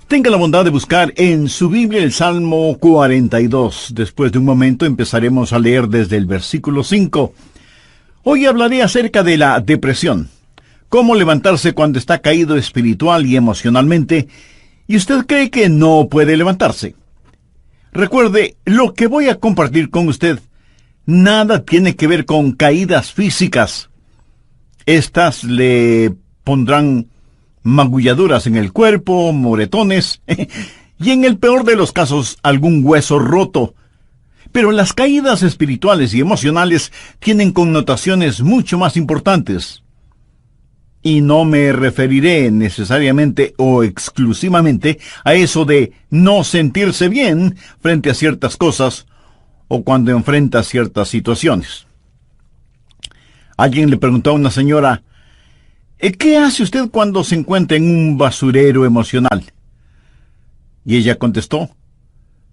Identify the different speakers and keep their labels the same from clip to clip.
Speaker 1: Tenga la bondad de buscar en su Biblia el Salmo 42. Después de un momento empezaremos a leer desde el versículo 5. Hoy hablaré acerca de la depresión. Cómo levantarse cuando está caído espiritual y emocionalmente, y usted cree que no puede levantarse. Recuerde, lo que voy a compartir con usted nada tiene que ver con caídas físicas. Estas le pondrán magulladuras en el cuerpo, moretones, y en el peor de los casos, algún hueso roto. Pero las caídas espirituales y emocionales tienen connotaciones mucho más importantes. Y no me referiré necesariamente o exclusivamente a eso de no sentirse bien frente a ciertas cosas o cuando enfrenta ciertas situaciones. Alguien le preguntó a una señora: ¿qué hace usted cuando se encuentra en un basurero emocional? Y ella contestó: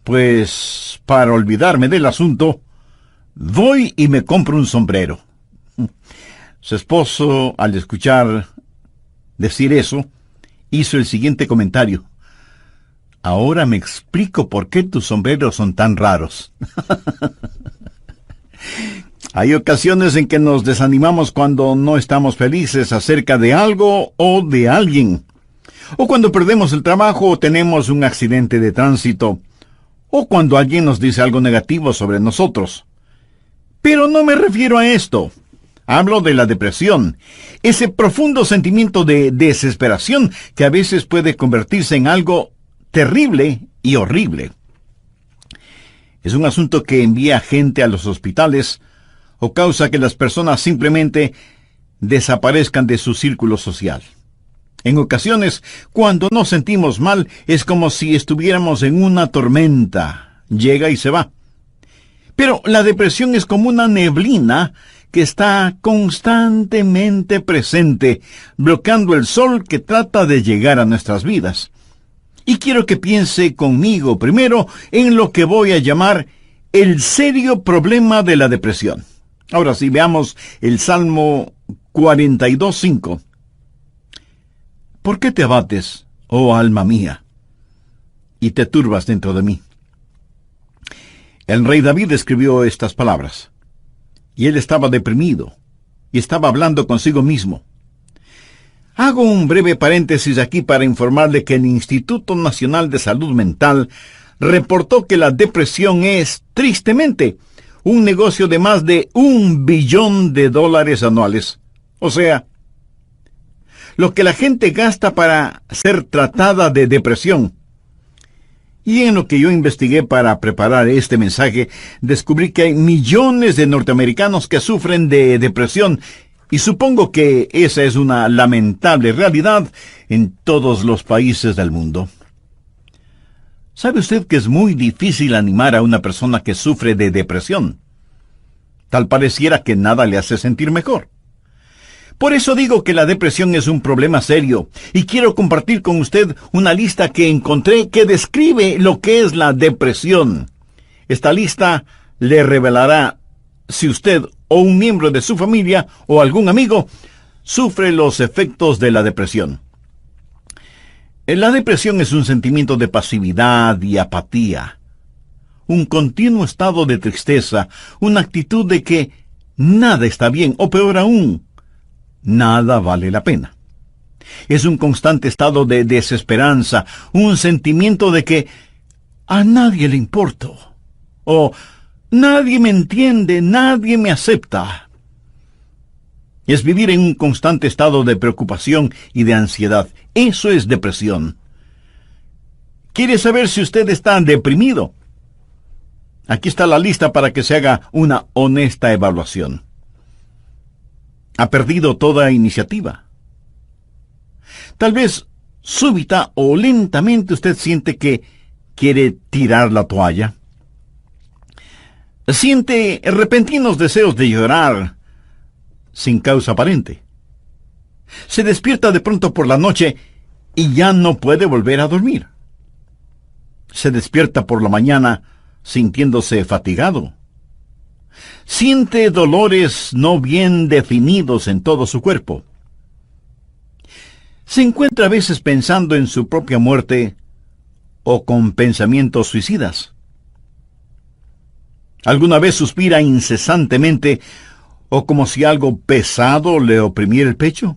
Speaker 1: pues para olvidarme del asunto, voy y me compro un sombrero. Su esposo, al escuchar decir eso, hizo el siguiente comentario: ahora me explico por qué tus sombreros son tan raros. Hay ocasiones en que nos desanimamos cuando no estamos felices acerca de algo o de alguien, o cuando perdemos el trabajo o tenemos un accidente de tránsito, o cuando alguien nos dice algo negativo sobre nosotros. Pero no me refiero a esto. Hablo de la depresión, ese profundo sentimiento de desesperación que a veces puede convertirse en algo terrible y horrible. Es un asunto que envía gente a los hospitales o causa que las personas simplemente desaparezcan de su círculo social. En ocasiones, cuando nos sentimos mal, es como si estuviéramos en una tormenta. Llega y se va. Pero la depresión es como una neblina que está constantemente presente, bloqueando el sol que trata de llegar a nuestras vidas. Y quiero que piense conmigo primero en lo que voy a llamar el serio problema de la depresión. Ahora sí, veamos el Salmo 42:5. ¿Por qué te abates, oh alma mía, y te turbas dentro de mí? El rey David escribió estas palabras, y él estaba deprimido, y estaba hablando consigo mismo. Hago un breve paréntesis aquí para informarle que el Instituto Nacional de Salud Mental reportó que la depresión es, tristemente, un negocio de más de $1 billón anuales. O sea, lo que la gente gasta para ser tratada de depresión. Y en lo que yo investigué para preparar este mensaje, descubrí que hay millones de norteamericanos que sufren de depresión, y supongo que esa es una lamentable realidad en todos los países del mundo. ¿Sabe usted que es muy difícil animar a una persona que sufre de depresión? Tal pareciera que nada le hace sentir mejor. Por eso digo que la depresión es un problema serio, y quiero compartir con usted una lista que encontré que describe lo que es la depresión. Esta lista le revelará si usted o un miembro de su familia o algún amigo sufre los efectos de la depresión. La depresión es un sentimiento de pasividad y apatía, un continuo estado de tristeza, una actitud de que nada está bien, o peor aún, nada vale la pena. Es un constante estado de desesperanza, un sentimiento de que a nadie le importo, o nadie me entiende, nadie me acepta. Es vivir en un constante estado de preocupación y de ansiedad. Eso es depresión. ¿Quiere saber si usted está deprimido? Aquí está la lista para que se haga una honesta evaluación. ¿Ha perdido toda iniciativa? Tal vez súbita o lentamente usted siente que quiere tirar la toalla. Siente repentinos deseos de llorar sin causa aparente. Se despierta de pronto por la noche y ya no puede volver a dormir. Se despierta por la mañana sintiéndose fatigado. Siente dolores no bien definidos en todo su cuerpo. Se encuentra a veces pensando en su propia muerte o con pensamientos suicidas? ¿Alguna vez suspira incesantemente o como si algo pesado le oprimiera el pecho?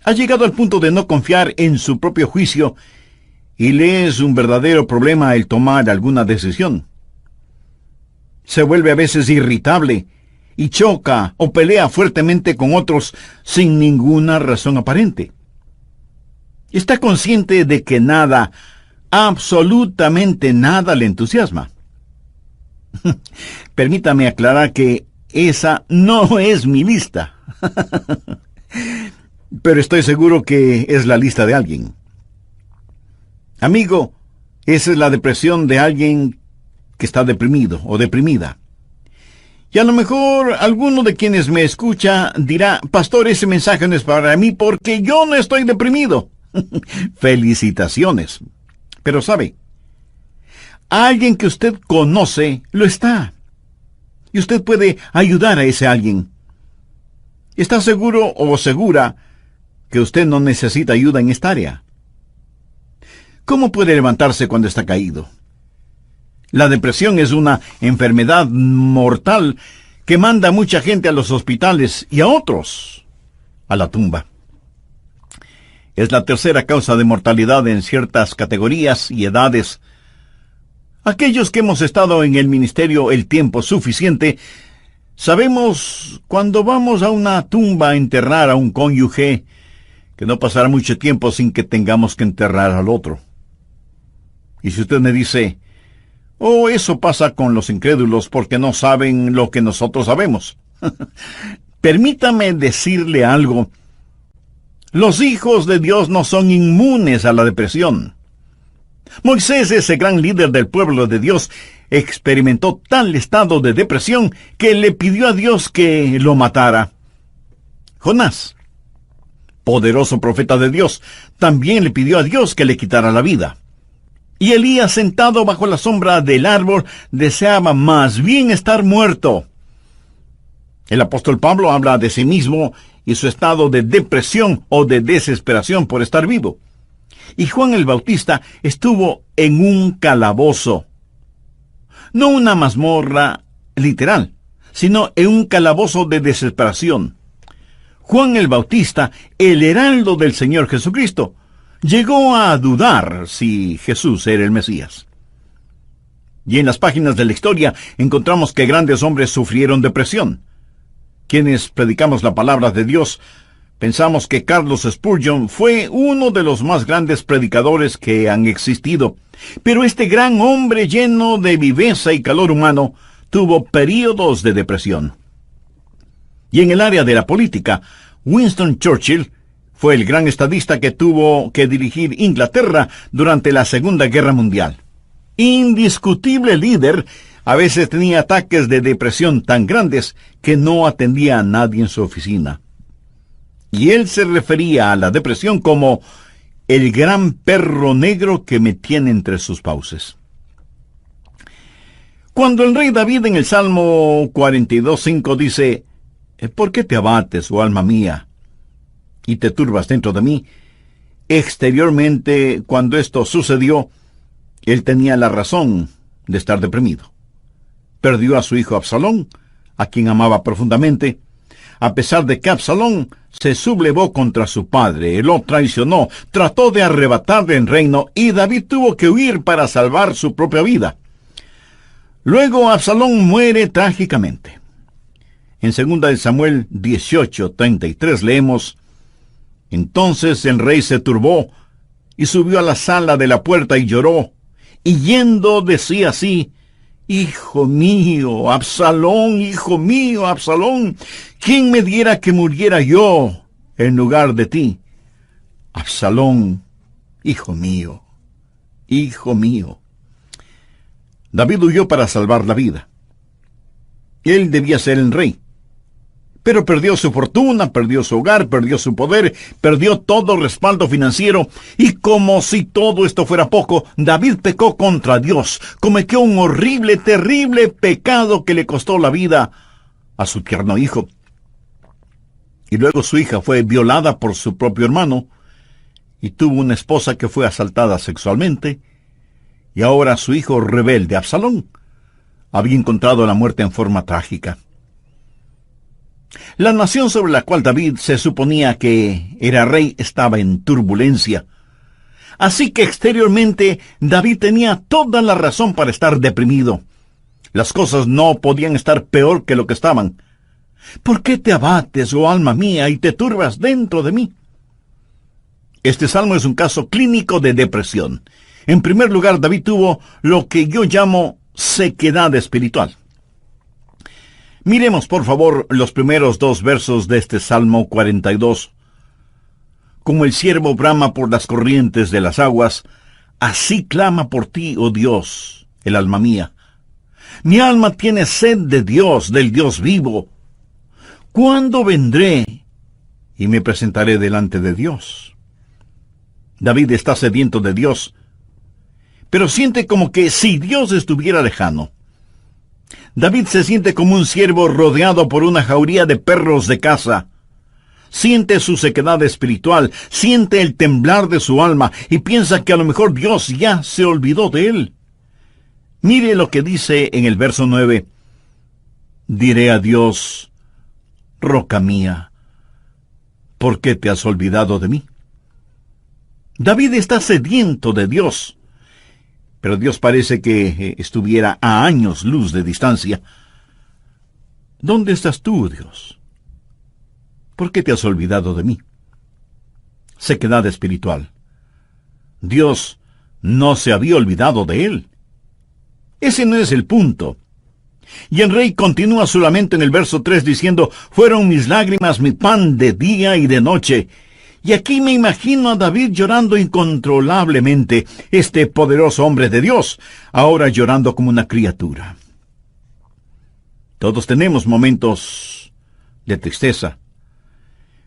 Speaker 1: ¿Ha llegado al punto de no confiar en su propio juicio y le es un verdadero problema el tomar alguna decisión? Se vuelve a veces irritable y choca o pelea fuertemente con otros sin ninguna razón aparente. Está consciente de que nada, absolutamente nada le entusiasma. Permítame aclarar que esa no es mi lista. Pero estoy seguro que es la lista de alguien. Amigo, esa es la depresión de alguien que está deprimido o deprimida. Y a lo mejor alguno de quienes me escucha dirá, pastor, ese mensaje no es para mí porque yo no estoy deprimido. Felicitaciones. Pero sabe, alguien que usted conoce lo está. Y usted puede ayudar a ese alguien. ¿Está seguro o segura que usted no necesita ayuda en esta área? ¿Cómo puede levantarse cuando está caído? La depresión es una enfermedad mortal que manda a mucha gente a los hospitales y a otros a la tumba. Es la tercera causa de mortalidad en ciertas categorías y edades. Aquellos que hemos estado en el ministerio el tiempo suficiente, sabemos cuando vamos a una tumba a enterrar a un cónyuge, que no pasará mucho tiempo sin que tengamos que enterrar al otro. Y si usted me dice, oh, eso pasa con los incrédulos porque no saben lo que nosotros sabemos. Permítame decirle algo. Los hijos de Dios no son inmunes a la depresión. Moisés, ese gran líder del pueblo de Dios, experimentó tal estado de depresión que le pidió a Dios que lo matara. Jonás, poderoso profeta de Dios, también le pidió a Dios que le quitara la vida. Y Elías, sentado bajo la sombra del árbol, deseaba más bien estar muerto. El apóstol Pablo habla de sí mismo y su estado de depresión o de desesperación por estar vivo. Y Juan el Bautista estuvo en un calabozo. No una mazmorra literal, sino en un calabozo de desesperación. Juan el Bautista, el heraldo del Señor Jesucristo, llegó a dudar si Jesús era el Mesías. Y en las páginas de la historia encontramos que grandes hombres sufrieron depresión. Quienes predicamos la palabra de Dios, pensamos que Carlos Spurgeon fue uno de los más grandes predicadores que han existido. Pero este gran hombre lleno de viveza y calor humano tuvo períodos de depresión. Y en el área de la política, Winston Churchill fue el gran estadista que tuvo que dirigir Inglaterra durante la Segunda Guerra Mundial. Indiscutible líder, a veces tenía ataques de depresión tan grandes que no atendía a nadie en su oficina. Y él se refería a la depresión como el gran perro negro que me tiene entre sus fauces. Cuando el rey David en el Salmo 42:5 dice, ¿por qué te abates, oh alma mía, y te turbas dentro de mí? Exteriormente, cuando esto sucedió, él tenía la razón de estar deprimido. Perdió a su hijo Absalón, a quien amaba profundamente, a pesar de que Absalón se sublevó contra su padre, lo traicionó, trató de arrebatarle el reino, y David tuvo que huir para salvar su propia vida. Luego Absalón muere trágicamente. En 2 Samuel 18:33 leemos, entonces el rey se turbó, y subió a la sala de la puerta y lloró, y yendo decía así, hijo mío, Absalón, ¿quién me diera que muriera yo en lugar de ti? Absalón, hijo mío, hijo mío. David huyó para salvar la vida. Él debía ser el rey. Pero perdió su fortuna, perdió su hogar, perdió su poder, perdió todo respaldo financiero, y como si todo esto fuera poco, David pecó contra Dios, cometió un horrible, terrible pecado que le costó la vida a su tierno hijo. Y luego su hija fue violada por su propio hermano, y tuvo una esposa que fue asaltada sexualmente, y ahora su hijo rebelde, Absalón, había encontrado la muerte en forma trágica. La nación sobre la cual David se suponía que era rey estaba en turbulencia. Así que exteriormente David tenía toda la razón para estar deprimido. Las cosas no podían estar peor que lo que estaban. ¿Por qué te abates, oh alma mía, y te turbas dentro de mí? Este salmo es un caso clínico de depresión. En primer lugar, David tuvo lo que yo llamo sequedad espiritual. Miremos, por favor, los primeros 2 versos de este Salmo 42. Como el ciervo brama por las corrientes de las aguas, así clama por ti, oh Dios, el alma mía. Mi alma tiene sed de Dios, del Dios vivo. ¿Cuándo vendré y me presentaré delante de Dios? David está sediento de Dios, pero siente como que si Dios estuviera lejano. David se siente como un ciervo rodeado por una jauría de perros de caza. Siente su sequedad espiritual, siente el temblar de su alma y piensa que a lo mejor Dios ya se olvidó de él. Mire lo que dice en el verso 9. Diré a Dios, roca mía, ¿por qué te has olvidado de mí? David está sediento de Dios, pero Dios parece que estuviera a años luz de distancia. ¿Dónde estás tú, Dios? ¿Por qué te has olvidado de mí? Sequedad espiritual. Dios no se había olvidado de él. Ese no es el punto. Y el rey continúa su lamento en el verso 3 diciendo, fueron mis lágrimas mi pan de día y de noche. Y aquí me imagino a David llorando incontrolablemente, este poderoso hombre de Dios, ahora llorando como una criatura. Todos tenemos momentos de tristeza,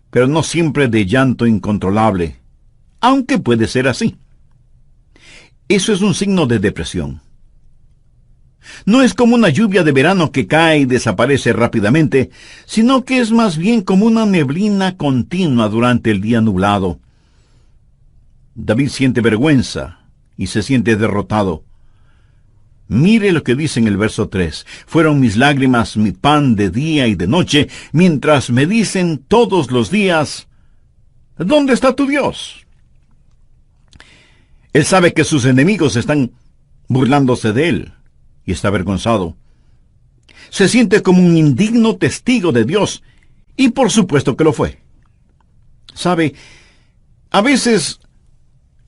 Speaker 1: pero no siempre de llanto incontrolable, aunque puede ser así. Eso es un signo de depresión. No es como una lluvia de verano que cae y desaparece rápidamente, sino que es más bien como una neblina continua durante el día nublado. David siente vergüenza y se siente derrotado. Mire lo que dice en el verso 3. Fueron mis lágrimas mi pan de día y de noche, mientras me dicen todos los días, ¿dónde está tu Dios? Él sabe que sus enemigos están burlándose de él y está avergonzado. Se siente como un indigno testigo de Dios, y por supuesto que lo fue. ¿Sabe? A veces,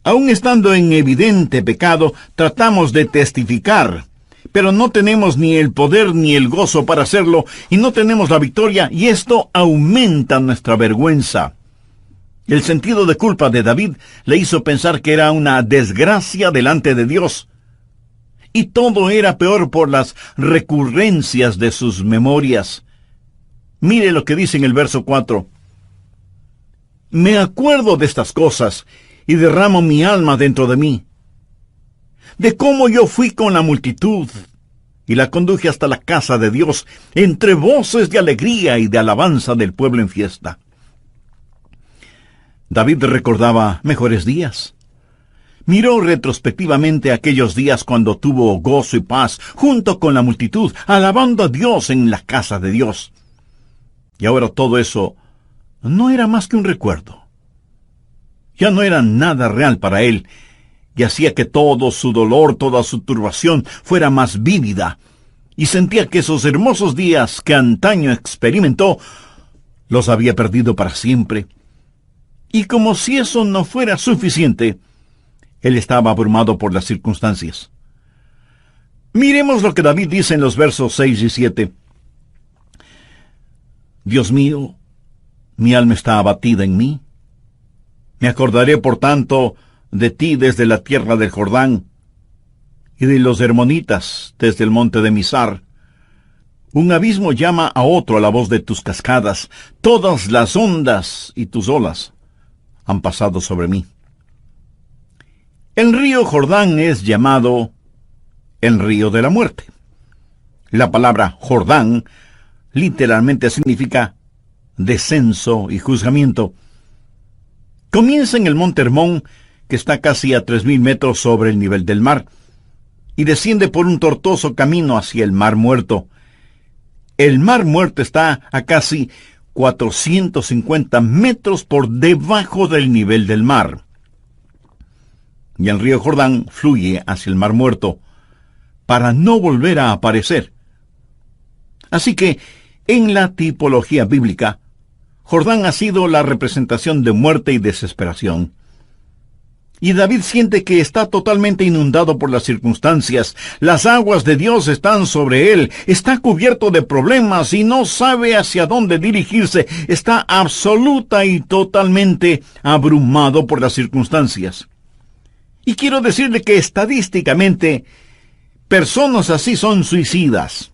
Speaker 1: aun estando en evidente pecado, tratamos de testificar, pero no tenemos ni el poder ni el gozo para hacerlo, y no tenemos la victoria, y esto aumenta nuestra vergüenza. El sentido de culpa de David le hizo pensar que era una desgracia delante de Dios, y todo era peor por las recurrencias de sus memorias. Mire lo que dice en el verso 4. Me acuerdo de estas cosas, y derramo mi alma dentro de mí, de cómo yo fui con la multitud, y la conduje hasta la casa de Dios, entre voces de alegría y de alabanza del pueblo en fiesta. David recordaba mejores días. Miró retrospectivamente aquellos días cuando tuvo gozo y paz junto con la multitud, alabando a Dios en la casa de Dios. Y ahora todo eso no era más que un recuerdo. Ya no era nada real para él, y hacía que todo su dolor, toda su turbación fuera más vívida, y sentía que esos hermosos días que antaño experimentó, los había perdido para siempre. Y como si eso no fuera suficiente, él estaba abrumado por las circunstancias. Miremos lo que David dice en los versos 6 y 7. Dios mío, mi alma está abatida en mí. Me acordaré, por tanto, de ti desde la tierra del Jordán, y de los hermonitas desde el monte de Mizar. Un abismo llama a otro a la voz de tus cascadas. Todas las ondas y tus olas han pasado sobre mí. El río Jordán es llamado el río de la muerte. La palabra Jordán literalmente significa descenso y juzgamiento. Comienza en el monte Hermón, que está casi a 3.000 metros sobre el nivel del mar, y desciende por un tortuoso camino hacia el Mar Muerto. El Mar Muerto está a casi 450 metros por debajo del nivel del mar. Y el río Jordán fluye hacia el Mar Muerto para no volver a aparecer. Así que, en la tipología bíblica, Jordán ha sido la representación de muerte y desesperación. Y David siente que está totalmente inundado por las circunstancias. Las aguas de Dios están sobre él. Está cubierto de problemas y no sabe hacia dónde dirigirse. Está absoluta y totalmente abrumado por las circunstancias. Y quiero decirle que estadísticamente, personas así son suicidas.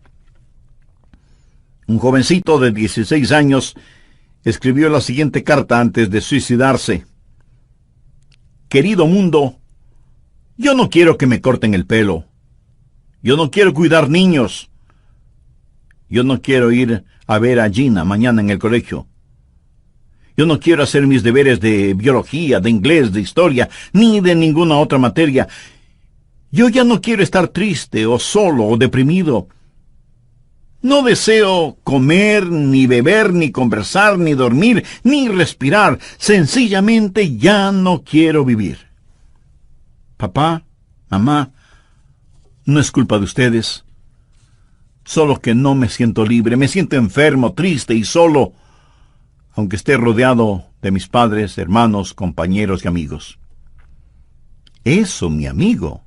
Speaker 1: Un jovencito de 16 años escribió la siguiente carta antes de suicidarse. Querido mundo, yo no quiero que me corten el pelo. Yo no quiero cuidar niños. Yo no quiero ir a ver a Gina mañana en el colegio. Yo no quiero hacer mis deberes de biología, de inglés, de historia, ni de ninguna otra materia. Yo ya no quiero estar triste o solo o deprimido. No deseo comer, ni beber, ni conversar, ni dormir, ni respirar. Sencillamente ya no quiero vivir. Papá, mamá, no es culpa de ustedes. Solo que no me siento libre, me siento enfermo, triste y solo, aunque esté rodeado de mis padres, hermanos, compañeros y amigos. Eso, mi amigo,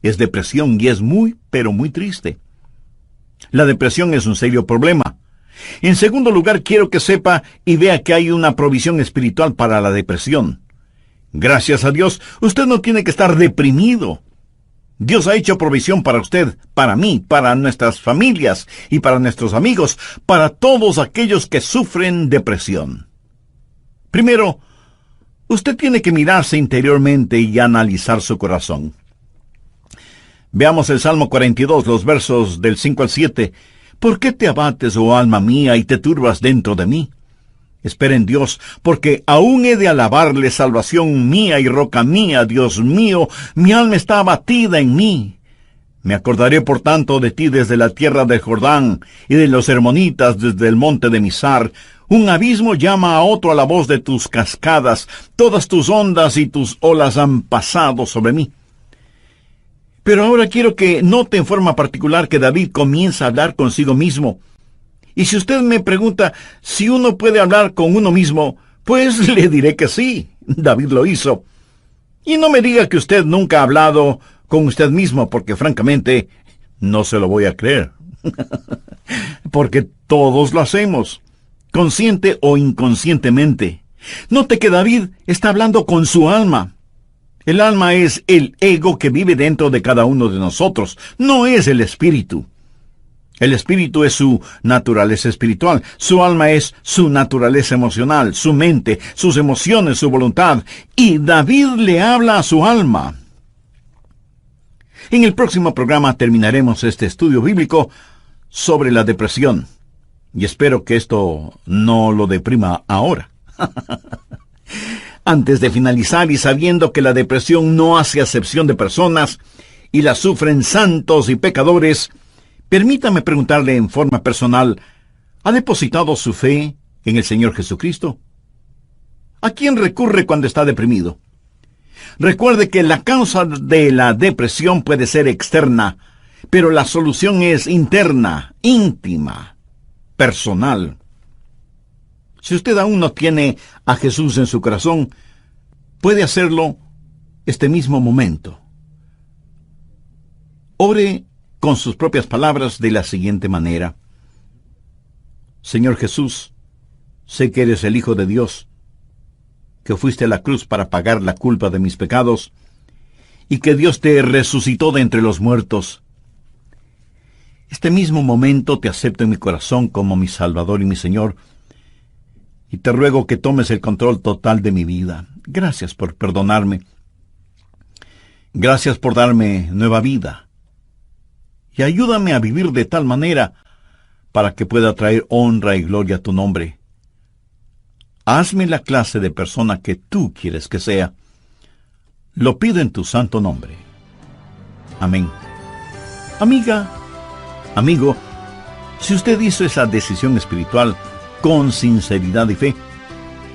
Speaker 1: es depresión y es muy, pero muy triste. La depresión es un serio problema. En segundo lugar, quiero que sepa y vea que hay una provisión espiritual para la depresión. Gracias a Dios, usted no tiene que estar deprimido. Dios ha hecho provisión para usted, para mí, para nuestras familias y para nuestros amigos, para todos aquellos que sufren depresión. Primero, usted tiene que mirarse interiormente y analizar su corazón. Veamos el Salmo 42, los versos del 5 al 7. ¿Por qué te abates, oh alma mía, y te turbas dentro de mí? Espera en Dios, porque aún he de alabarle, salvación mía y roca mía, Dios mío, mi alma está abatida en mí. Me acordaré por tanto de ti desde la tierra del Jordán, y de los hermonitas desde el monte de Mizar. Un abismo llama a otro a la voz de tus cascadas, todas tus ondas y tus olas han pasado sobre mí. Pero ahora quiero que note en forma particular que David comienza a hablar consigo mismo. Y si usted me pregunta si uno puede hablar con uno mismo, pues le diré que sí, David lo hizo. Y no me diga que usted nunca ha hablado con usted mismo, porque francamente no se lo voy a creer. Porque todos lo hacemos, consciente o inconscientemente. Note que David está hablando con su alma. El alma es el ego que vive dentro de cada uno de nosotros, no es el espíritu. El espíritu es su naturaleza espiritual, su alma es su naturaleza emocional, su mente, sus emociones, su voluntad, y David le habla a su alma. En el próximo programa terminaremos este estudio bíblico sobre la depresión, y espero que esto no lo deprima ahora. Antes de finalizar y sabiendo que la depresión no hace acepción de personas y la sufren santos y pecadores, permítame preguntarle en forma personal, ¿ha depositado su fe en el Señor Jesucristo? ¿A quién recurre cuando está deprimido? Recuerde que la causa de la depresión puede ser externa, pero la solución es interna, íntima, personal. Si usted aún no tiene a Jesús en su corazón, puede hacerlo este mismo momento. Ore con sus propias palabras de la siguiente manera. Señor Jesús, sé que eres el Hijo de Dios, que fuiste a la cruz para pagar la culpa de mis pecados, y que Dios te resucitó de entre los muertos. Este mismo momento te acepto en mi corazón como mi Salvador y mi Señor, y te ruego que tomes el control total de mi vida. Gracias por perdonarme. Gracias por darme nueva vida. Y ayúdame a vivir de tal manera para que pueda traer honra y gloria a tu nombre. Hazme la clase de persona que tú quieres que sea. Lo pido en tu santo nombre. Amén. Amiga, amigo, si usted hizo esa decisión espiritual con sinceridad y fe,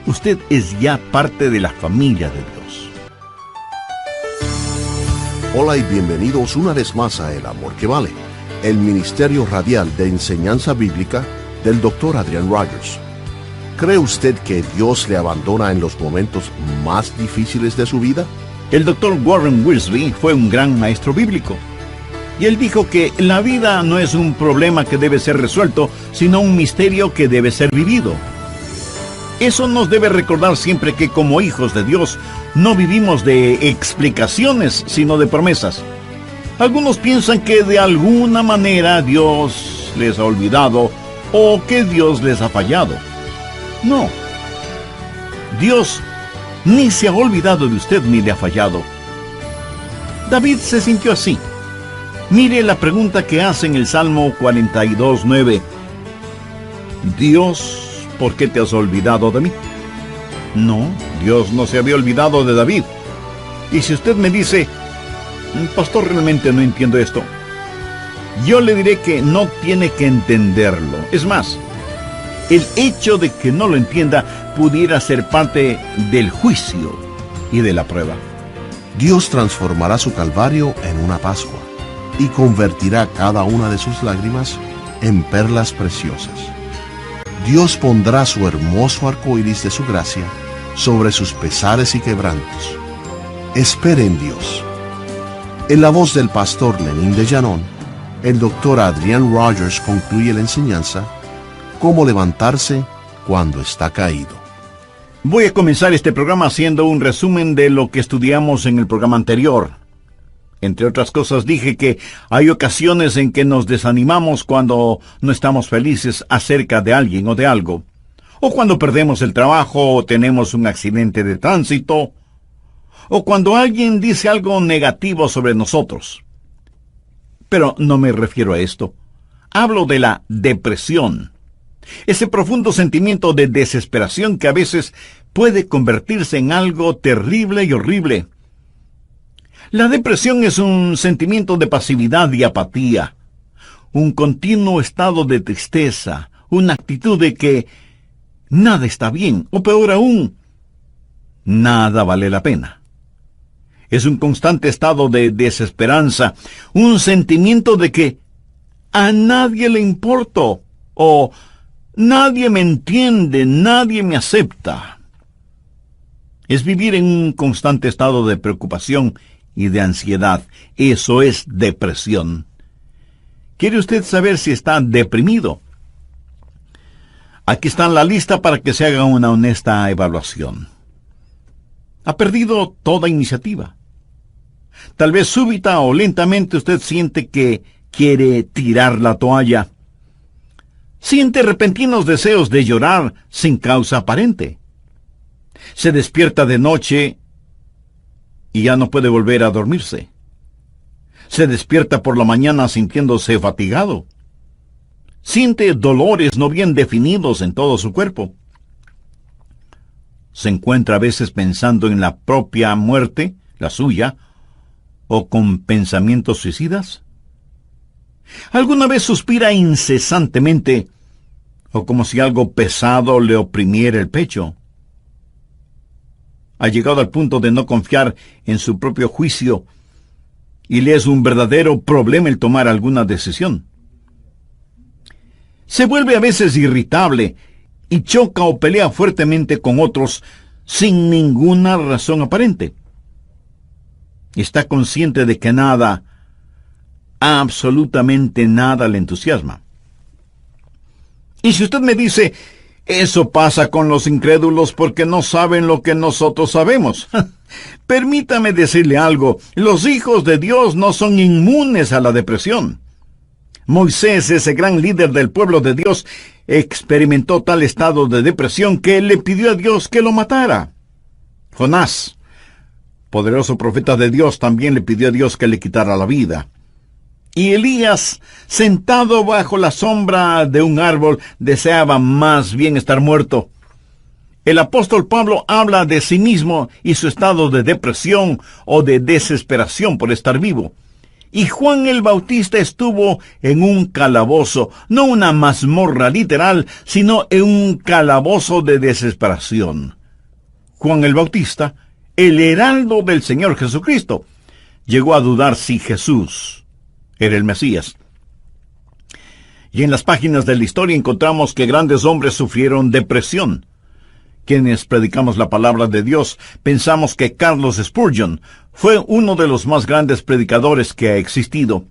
Speaker 1: usted es ya parte de la familia de Dios.
Speaker 2: Hola y bienvenidos una vez más a El Amor que Vale, el ministerio radial de enseñanza bíblica del Dr. Adrian Rogers. ¿Cree usted que Dios le abandona en los momentos más difíciles de su vida?
Speaker 1: El Dr. Warren Wiersbe fue un gran maestro bíblico. Y él dijo que la vida no es un problema que debe ser resuelto, sino un misterio que debe ser vivido. Eso nos debe recordar siempre que como hijos de Dios no vivimos de explicaciones, sino de promesas. Algunos piensan que de alguna manera Dios les ha olvidado o que Dios les ha fallado. No. Dios ni se ha olvidado de usted ni le ha fallado. David se sintió así. Mire la pregunta que hace en el Salmo 42:9. Dios, ¿por qué te has olvidado de mí? No, Dios no se había olvidado de David. Y si usted me dice, pastor, realmente no entiendo esto, yo le diré que no tiene que entenderlo. Es más, el hecho de que no lo entienda pudiera ser parte del juicio y de la prueba.
Speaker 2: Dios transformará su calvario en una Pascua y convertirá cada una de sus lágrimas en perlas preciosas. Dios pondrá su hermoso arco iris de su gracia sobre sus pesares y quebrantos. Espere en Dios. En la voz del pastor Lenín de Llanón, el Dr. Adrian Rogers concluye la enseñanza: cómo levantarse cuando está caído.
Speaker 1: Voy a comenzar este programa haciendo un resumen de lo que estudiamos en el programa anterior. Entre otras cosas dije que hay ocasiones en que nos desanimamos cuando no estamos felices acerca de alguien o de algo, o cuando perdemos el trabajo o tenemos un accidente de tránsito, o cuando alguien dice algo negativo sobre nosotros. Pero no me refiero a esto. Hablo de la depresión. Ese profundo sentimiento de desesperación que a veces puede convertirse en algo terrible y horrible. La depresión es un sentimiento de pasividad y apatía, un continuo estado de tristeza, una actitud de que nada está bien, o peor aún, nada vale la pena. Es un constante estado de desesperanza, un sentimiento de que a nadie le importo, o nadie me entiende, nadie me acepta. Es vivir en un constante estado de preocupación y de ansiedad. Eso es depresión. ¿Quiere usted saber si está deprimido? Aquí está la lista para que se haga una honesta evaluación. Ha perdido toda iniciativa. Tal vez súbita o lentamente usted siente que quiere tirar la toalla. Siente repentinos deseos de llorar sin causa aparente. Se despierta de noche y ya no puede volver a dormirse. Se despierta por la mañana sintiéndose fatigado. Siente dolores no bien definidos en todo su cuerpo. Se encuentra a veces pensando en la propia muerte, la suya, o con pensamientos suicidas. ¿Alguna vez suspira incesantemente, o como si algo pesado le oprimiera el pecho? Ha llegado al punto de no confiar en su propio juicio y le es un verdadero problema el tomar alguna decisión. Se vuelve a veces irritable y choca o pelea fuertemente con otros sin ninguna razón aparente. Está consciente de que nada, absolutamente nada le entusiasma. Y si usted me dice, eso pasa con los incrédulos porque no saben lo que nosotros sabemos. Permítame decirle algo, los hijos de Dios no son inmunes a la depresión. Moisés, ese gran líder del pueblo de Dios, experimentó tal estado de depresión que le pidió a Dios que lo matara. Jonás, poderoso profeta de Dios, también le pidió a Dios que le quitara la vida. Y Elías, sentado bajo la sombra de un árbol, deseaba más bien estar muerto. El apóstol Pablo habla de sí mismo y su estado de depresión o de desesperación por estar vivo. Y Juan el Bautista estuvo en un calabozo, no una mazmorra literal, sino en un calabozo de desesperación. Juan el Bautista, el heraldo del Señor Jesucristo, llegó a dudar si Jesús era el Mesías. Y en las páginas de la historia encontramos que grandes hombres sufrieron depresión. Quienes predicamos la palabra de Dios pensamos que Carlos Spurgeon fue uno de los más grandes predicadores que ha existido.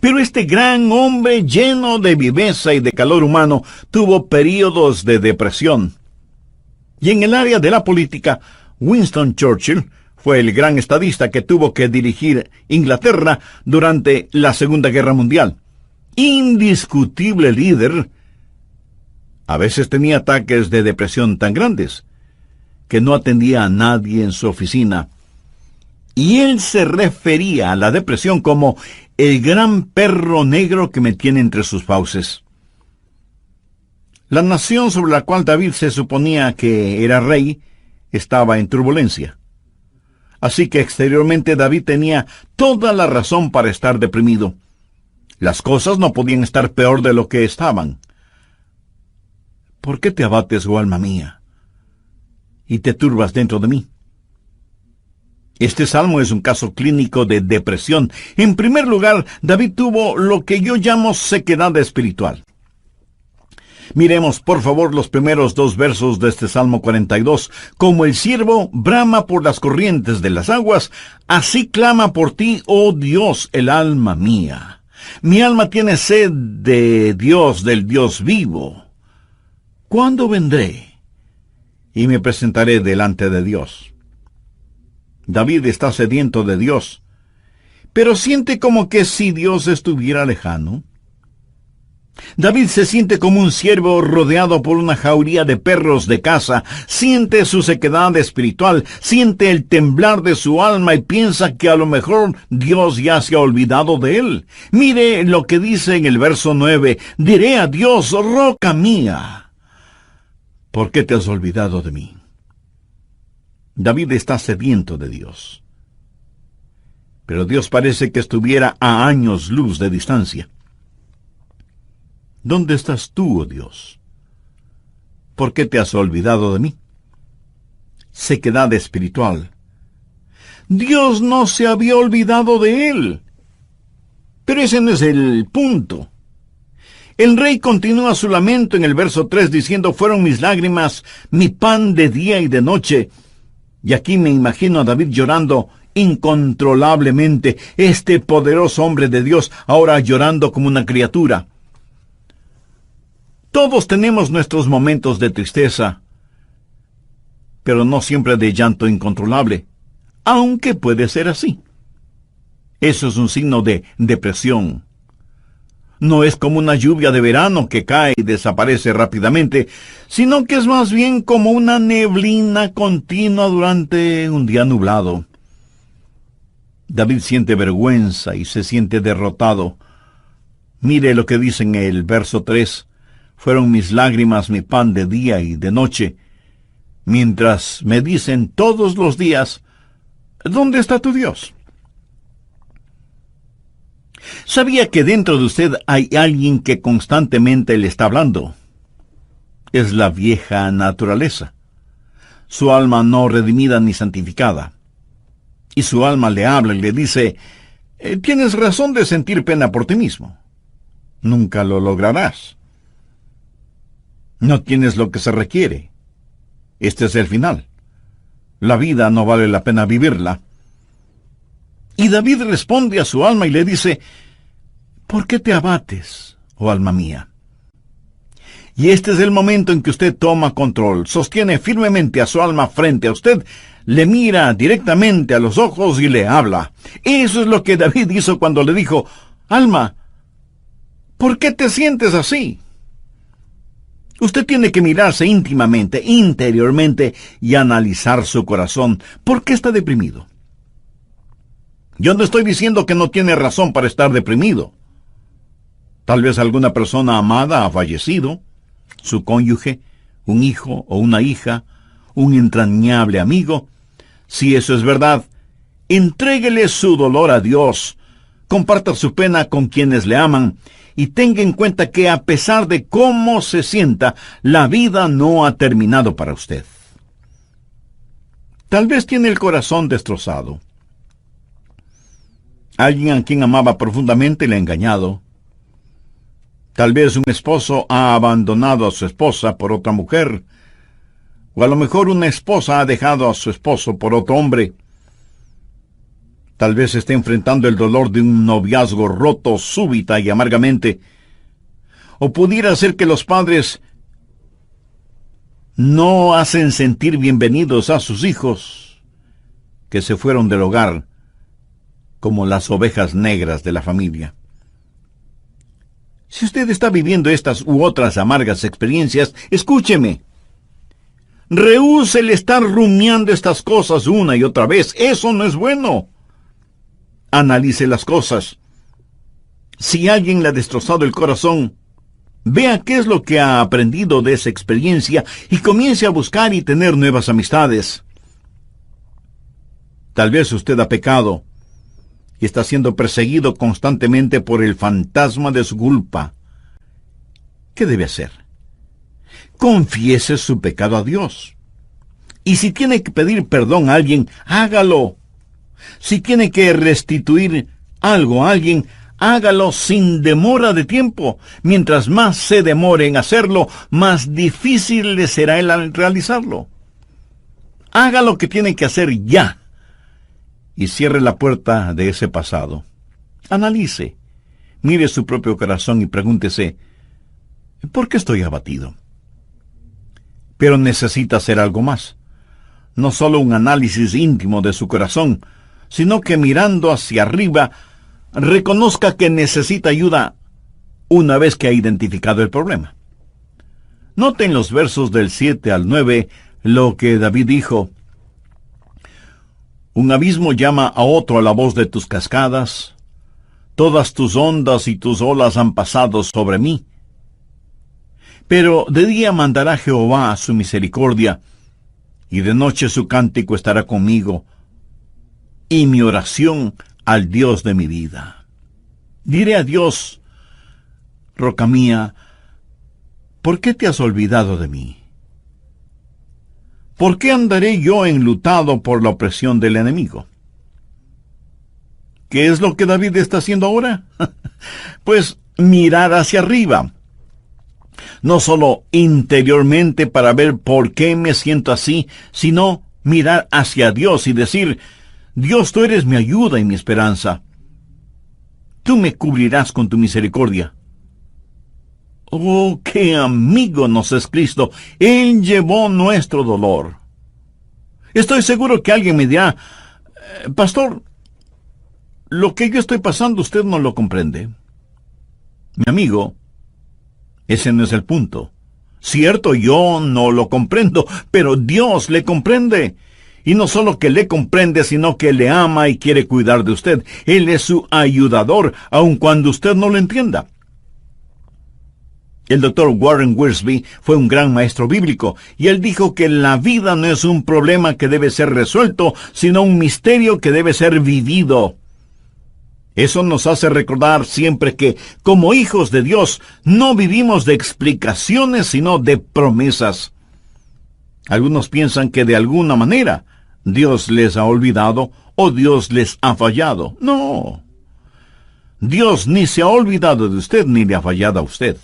Speaker 1: Pero este gran hombre lleno de viveza y de calor humano tuvo períodos de depresión. Y en el área de la política, Winston Churchill fue el gran estadista que tuvo que dirigir Inglaterra durante la Segunda Guerra Mundial. Indiscutible líder. A veces tenía ataques de depresión tan grandes que no atendía a nadie en su oficina. Y él se refería a la depresión como el gran perro negro que me tiene entre sus fauces. La nación sobre la cual David se suponía que era rey estaba en turbulencia. Así que exteriormente David tenía toda la razón para estar deprimido. Las cosas no podían estar peor de lo que estaban. ¿Por qué te abates, oh alma mía, y te turbas dentro de mí? Este salmo es un caso clínico de depresión. En primer lugar, David tuvo lo que yo llamo sequedad espiritual. Miremos, por favor, los primeros 2 versos de este Salmo 42. Como el ciervo brama por las corrientes de las aguas, así clama por ti, oh Dios, el alma mía. Mi alma tiene sed de Dios, del Dios vivo. ¿Cuándo vendré y me presentaré delante de Dios? David está sediento de Dios, pero siente como que si Dios estuviera lejano. David se siente como un ciervo rodeado por una jauría de perros de caza, siente su sequedad espiritual, siente el temblar de su alma y piensa que a lo mejor Dios ya se ha olvidado de él. Mire lo que dice en el verso 9, diré a Dios, roca mía, ¿por qué te has olvidado de mí? David está sediento de Dios. Pero Dios parece que estuviera a años luz de distancia. ¿Dónde estás tú, oh Dios? ¿Por qué te has olvidado de mí? Sequedad espiritual. Dios no se había olvidado de él. Pero ese no es el punto. El rey continúa su lamento en el verso 3 diciendo, fueron mis lágrimas, mi pan de día y de noche. Y aquí me imagino a David llorando incontrolablemente, este poderoso hombre de Dios ahora llorando como una criatura. Todos tenemos nuestros momentos de tristeza, pero no siempre de llanto incontrolable, aunque puede ser así. Eso es un signo de depresión. No es como una lluvia de verano que cae y desaparece rápidamente, sino que es más bien como una neblina continua durante un día nublado. David siente vergüenza y se siente derrotado. Mire lo que dice en el verso 3. Fueron mis lágrimas mi pan de día y de noche, mientras me dicen todos los días, ¿dónde está tu Dios? ¿Sabía que dentro de usted hay alguien que constantemente le está hablando? Es la vieja naturaleza, su alma no redimida ni santificada. Y su alma le habla y le dice, tienes razón de sentir pena por ti mismo. Nunca lo lograrás. No tienes lo que se requiere. Este es el final. La vida no vale la pena vivirla. Y David responde a su alma y le dice, ¿por qué te abates, oh alma mía? Y este es el momento en que usted toma control, sostiene firmemente a su alma frente a usted, le mira directamente a los ojos y le habla. Eso es lo que David hizo cuando le dijo, alma, ¿por qué te sientes así? Usted tiene que mirarse íntimamente, interiormente, y analizar su corazón. ¿Por qué está deprimido? Yo no estoy diciendo que no tiene razón para estar deprimido. Tal vez alguna persona amada ha fallecido, su cónyuge, un hijo o una hija, un entrañable amigo, si eso es verdad, entréguele su dolor a Dios, comparta su pena con quienes le aman, y tenga en cuenta que a pesar de cómo se sienta, la vida no ha terminado para usted. Tal vez tiene el corazón destrozado. Alguien a quien amaba profundamente le ha engañado. Tal vez un esposo ha abandonado a su esposa por otra mujer, o a lo mejor una esposa ha dejado a su esposo por otro hombre. Tal vez esté enfrentando el dolor de un noviazgo roto súbita y amargamente. O pudiera ser que los padres no hacen sentir bienvenidos a sus hijos, que se fueron del hogar como las ovejas negras de la familia. Si usted está viviendo estas u otras amargas experiencias, escúcheme. Rehúse el estar rumiando estas cosas una y otra vez. Eso no es bueno. Analice las cosas. Si alguien le ha destrozado el corazón, vea qué es lo que ha aprendido de esa experiencia y comience a buscar y tener nuevas amistades. Tal vez usted ha pecado y está siendo perseguido constantemente por el fantasma de su culpa. ¿Qué debe hacer? Confiese su pecado a Dios. Y si tiene que pedir perdón a alguien, hágalo. Si tiene que restituir algo a alguien, hágalo sin demora de tiempo. Mientras más se demore en hacerlo, más difícil le será el realizarlo. Haga lo que tiene que hacer ya. Y cierre la puerta de ese pasado. Analice, mire su propio corazón y pregúntese, ¿por qué estoy abatido? Pero necesita hacer algo más. No solo un análisis íntimo de su corazón, sino que mirando hacia arriba, reconozca que necesita ayuda una vez que ha identificado el problema. Noten los versos del 7 al 9 lo que David dijo. Un abismo llama a otro a la voz de tus cascadas. Todas tus ondas y tus olas han pasado sobre mí. Pero de día mandará Jehová su misericordia, y de noche su cántico estará conmigo, y mi oración al Dios de mi vida. Diré a Dios, roca mía, ¿por qué te has olvidado de mí? ¿Por qué andaré yo enlutado por la opresión del enemigo? ¿Qué es lo que David está haciendo ahora? Pues mirar hacia arriba. No solo interiormente para ver por qué me siento así, sino mirar hacia Dios y decir, Dios, tú eres mi ayuda y mi esperanza. Tú me cubrirás con tu misericordia. Oh, qué amigo nos es Cristo. Él llevó nuestro dolor. Estoy seguro que alguien me dirá, pastor, lo que yo estoy pasando usted no lo comprende. Mi amigo, ese no es el punto. Cierto, yo no lo comprendo, pero Dios le comprende. Y no solo que le comprende, sino que le ama y quiere cuidar de usted. Él es su ayudador, aun cuando usted no lo entienda. El doctor Warren Wiersbe fue un gran maestro bíblico, y él dijo que la vida no es un problema que debe ser resuelto, sino un misterio que debe ser vivido. Eso nos hace recordar siempre que, como hijos de Dios, no vivimos de explicaciones, sino de promesas. Algunos piensan que de alguna manera Dios les ha olvidado o Dios les ha fallado. No. Dios ni se ha olvidado de usted ni le ha fallado a usted.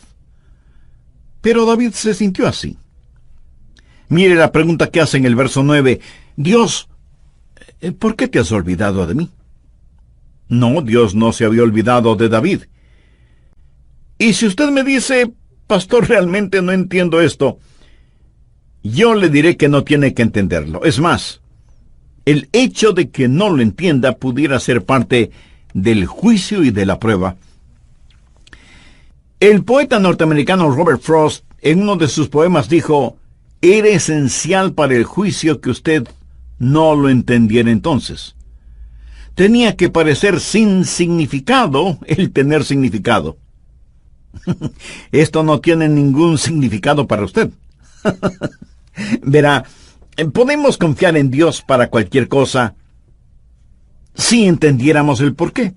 Speaker 1: Pero David se sintió así. Mire la pregunta que hace en el verso 9. Dios, ¿por qué te has olvidado de mí? No, Dios no se había olvidado de David. Y si usted me dice, pastor, realmente no entiendo esto, yo le diré que no tiene que entenderlo. Es más, el hecho de que no lo entienda pudiera ser parte del juicio y de la prueba. El poeta norteamericano Robert Frost, en uno de sus poemas, dijo, era esencial para el juicio que usted no lo entendiera entonces. Tenía que parecer sin significado el tener significado. Esto no tiene ningún significado para usted. Verá, Podemos confiar en Dios para cualquier cosa si entendiéramos el porqué.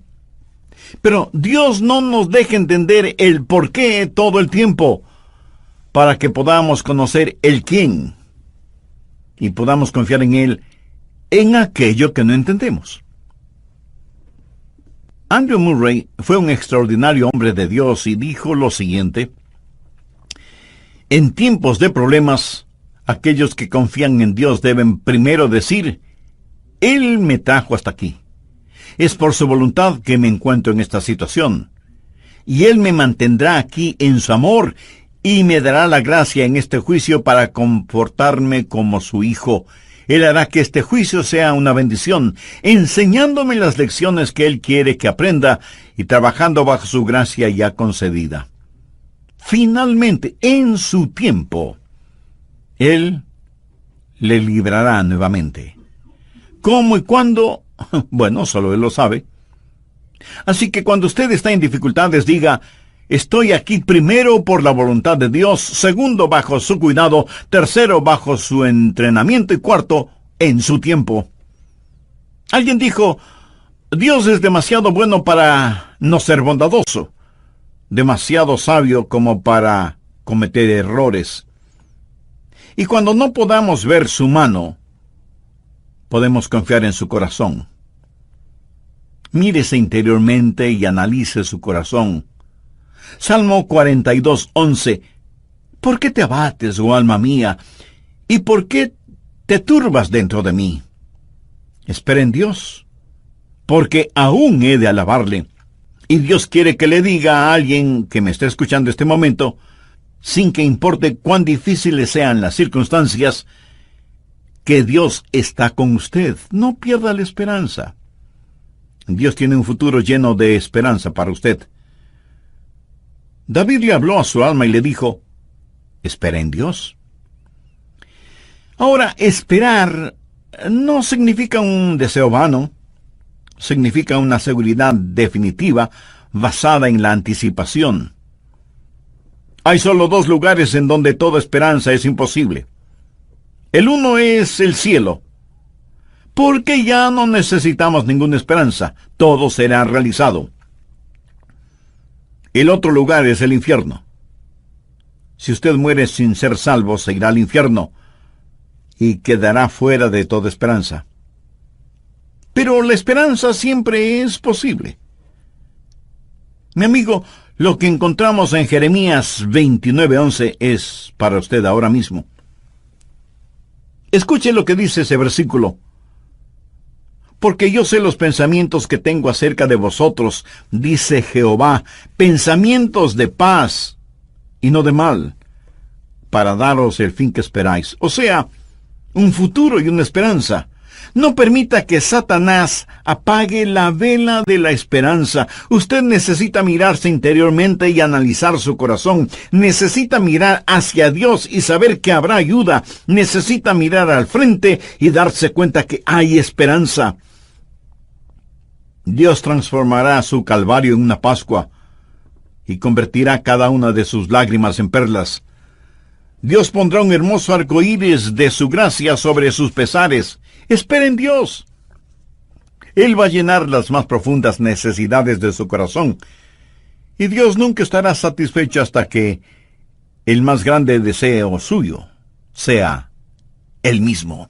Speaker 1: Pero Dios no nos deja entender el porqué todo el tiempo para que podamos conocer el quién y podamos confiar en Él en aquello que no entendemos. Andrew Murray fue un extraordinario hombre de Dios y dijo lo siguiente: en tiempos de problemas, aquellos que confían en Dios deben primero decir: Él me trajo hasta aquí. Es por su voluntad que me encuentro en esta situación. Y Él me mantendrá aquí en su amor y me dará la gracia en este juicio para comportarme como su hijo. Él hará que este juicio sea una bendición, enseñándome las lecciones que Él quiere que aprenda y trabajando bajo su gracia ya concedida. Finalmente, en su tiempo, Él le librará nuevamente. ¿Cómo y cuándo? Bueno, solo Él lo sabe. Así que cuando usted está en dificultades, diga: estoy aquí primero por la voluntad de Dios, segundo bajo su cuidado, tercero bajo su entrenamiento y cuarto en su tiempo. Alguien dijo: Dios es demasiado bueno para no ser bondadoso, demasiado sabio como para cometer errores. Y cuando no podamos ver su mano, podemos confiar en su corazón. Mírese interiormente y analice su corazón. Salmo 42:11. ¿Por qué te abates, oh alma mía? ¿Y por qué te turbas dentro de mí? Espera en Dios, porque aún he de alabarle. Y Dios quiere que le diga a alguien que me esté escuchando este momento, sin que importe cuán difíciles sean las circunstancias, que Dios está con usted. No pierda la esperanza. Dios tiene un futuro lleno de esperanza para usted. David le habló a su alma y le dijo: espera en Dios. Ahora, esperar no significa un deseo vano, significa una seguridad definitiva basada en la anticipación. Hay solo dos lugares en donde toda esperanza es imposible. El uno es el cielo, porque ya no necesitamos ninguna esperanza, todo será realizado. El otro lugar es el infierno. Si usted muere sin ser salvo, se irá al infierno y quedará fuera de toda esperanza. Pero la esperanza siempre es posible. Mi amigo, lo que encontramos en Jeremías 29:11 es para usted ahora mismo. Escuche lo que dice ese versículo. Porque yo sé los pensamientos que tengo acerca de vosotros, dice Jehová, pensamientos de paz y no de mal, para daros el fin que esperáis. O sea, un futuro y una esperanza. No permita que Satanás apague la vela de la esperanza. Usted necesita mirarse interiormente y analizar su corazón. Necesita mirar hacia Dios y saber que habrá ayuda. Necesita mirar al frente y darse cuenta que hay esperanza. Dios transformará su calvario en una Pascua y convertirá cada una de sus lágrimas en perlas. Dios pondrá un hermoso arcoíris de su gracia sobre sus pesares. Espera en Dios. Él va a llenar las más profundas necesidades de su corazón. Y Dios nunca estará satisfecho hasta que el más grande deseo suyo sea Él mismo.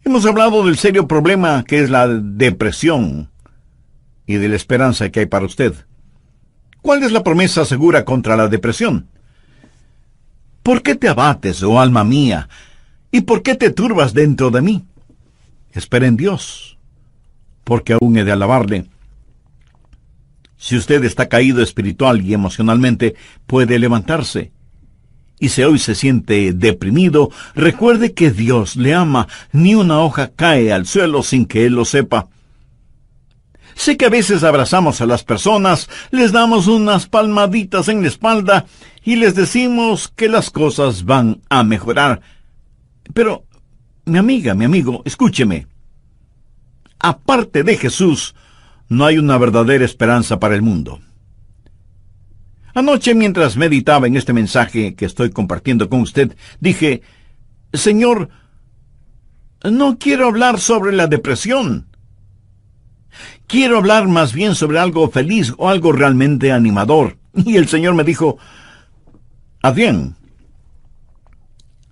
Speaker 1: Hemos hablado del serio problema que es la depresión y de la esperanza que hay para usted. ¿Cuál es la promesa segura contra la depresión? ¿Por qué te abates, oh alma mía? ¿Y por qué te turbas dentro de mí? Espera en Dios, porque aún he de alabarle. Si usted está caído espiritual y emocionalmente, puede levantarse. Y si hoy se siente deprimido, recuerde que Dios le ama. Ni una hoja cae al suelo sin que Él lo sepa. Sé que a veces abrazamos a las personas, les damos unas palmaditas en la espalda y les decimos que las cosas van a mejorar. Pero, mi amiga, mi amigo, escúcheme. Aparte de Jesús, no hay una verdadera esperanza para el mundo. Anoche, mientras meditaba en este mensaje que estoy compartiendo con usted, dije: Señor, no quiero hablar sobre la depresión. Quiero hablar más bien sobre algo feliz o algo realmente animador. Y el Señor me dijo, Adrián,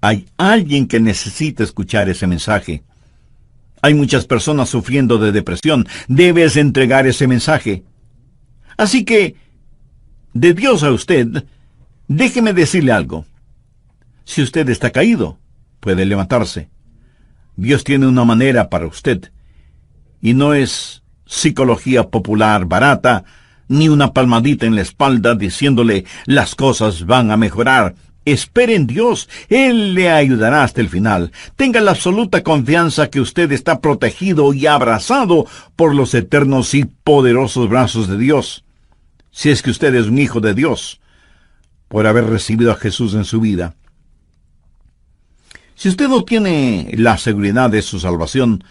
Speaker 1: hay alguien que necesita escuchar ese mensaje. Hay muchas personas sufriendo de depresión. Debes entregar ese mensaje. Así que, de Dios a usted, déjeme decirle algo. Si usted está caído, puede levantarse. Dios tiene una manera para usted. Y no es psicología popular barata, ni una palmadita en la espalda diciéndole las cosas van a mejorar. Espere en Dios, Él le ayudará hasta el final. Tenga la absoluta confianza que usted está protegido y abrazado por los eternos y poderosos brazos de Dios. Si es que usted es un hijo de Dios, por haber recibido a Jesús en su vida. Si usted no tiene la seguridad de su salvación,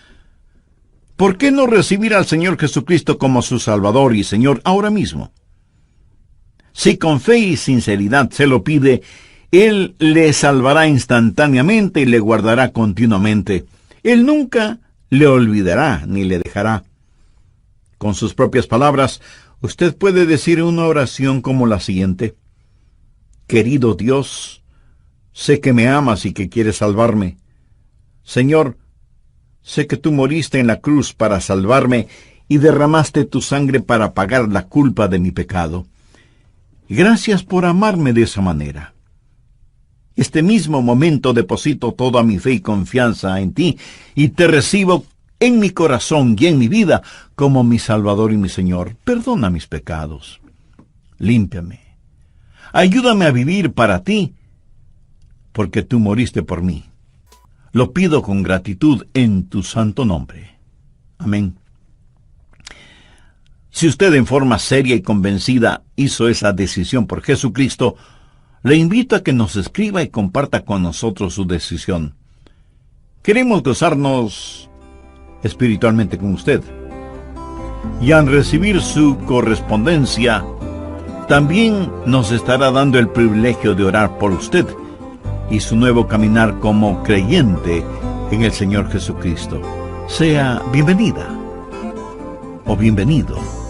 Speaker 1: ¿por qué no recibir al Señor Jesucristo como su Salvador y Señor ahora mismo? Si con fe y sinceridad se lo pide, Él le salvará instantáneamente y le guardará continuamente. Él nunca le olvidará ni le dejará. Con sus propias palabras, usted puede decir una oración como la siguiente. Querido Dios, sé que me amas y que quieres salvarme. Señor, sé que tú moriste en la cruz para salvarme y derramaste tu sangre para pagar la culpa de mi pecado. Gracias por amarme de esa manera. Este mismo momento deposito toda mi fe y confianza en ti y te recibo en mi corazón y en mi vida como mi Salvador y mi Señor. Perdona mis pecados. Límpiame. Ayúdame a vivir para ti, porque tú moriste por mí. Lo pido con gratitud en tu santo nombre. Amén. Si usted en forma seria y convencida hizo esa decisión por Jesucristo, le invito a que nos escriba y comparta con nosotros su decisión. Queremos gozarnos espiritualmente con usted. Y al recibir su correspondencia, también nos estará dando el privilegio de orar por usted y su nuevo caminar como creyente en el Señor Jesucristo. Sea bienvenida o bienvenido.